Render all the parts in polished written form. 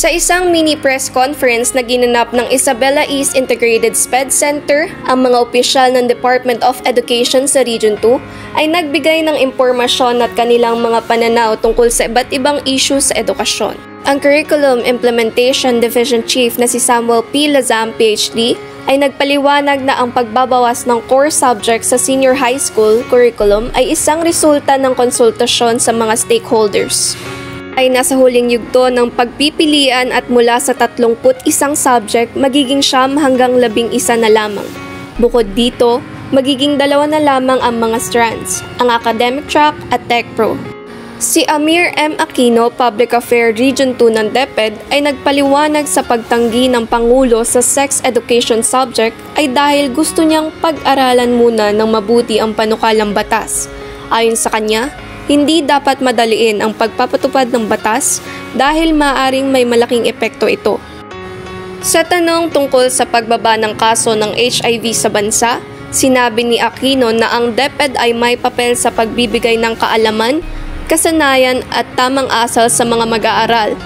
Sa isang mini press conference na ginanap ng Isabela East Integrated SPED Center, ang mga opisyal ng Department of Education sa Region 2 ay nagbigay ng impormasyon at kanilang mga pananaw tungkol sa iba't ibang issue sa edukasyon. Ang Curriculum Implementation Division Chief na si Samuel P. Lazam, PhD, ay nagpaliwanag na ang pagbabawas ng core subject sa senior high school curriculum ay isang resulta ng konsultasyon sa mga stakeholders. Ay nasa huling yugto ng pagpipilian at mula sa 31 subject, magiging 9 hanggang 11 na lamang. Bukod dito, magiging 2 na lamang ang mga strands, ang academic track at tech pro. Si Amir M. Aquino, Public Affairs Region 2 ng DepEd, ay nagpaliwanag sa pagtanggi ng Pangulo sa sex education subject ay dahil gusto niyang pag-aralan muna ng mabuti ang panukalang batas. Ayon sa kanya, hindi dapat madaliin ang pagpapatupad ng batas dahil maaaring may malaking epekto ito. Sa tanong tungkol sa pagbaba ng kaso ng HIV sa bansa, sinabi ni Aquino na ang DepEd ay may papel sa pagbibigay ng kaalaman, kasanayan at tamang asal sa mga mag-aaral.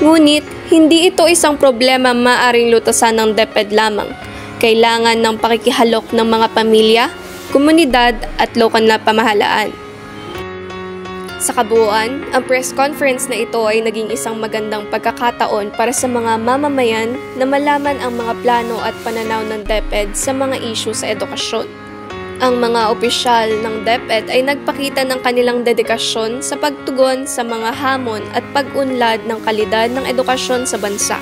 Ngunit, hindi ito isang problema maaaring lutasan ng DepEd lamang. Kailangan ng pakikihalok ng mga pamilya, komunidad at lokal na pamahalaan. Sa kabuuan, ang press conference na ito ay naging isang magandang pagkakataon para sa mga mamamayan na malaman ang mga plano at pananaw ng DepEd sa mga issue sa edukasyon. Ang mga opisyal ng DepEd ay nagpakita ng kanilang dedikasyon sa pagtugon sa mga hamon at pag-unlad ng kalidad ng edukasyon sa bansa.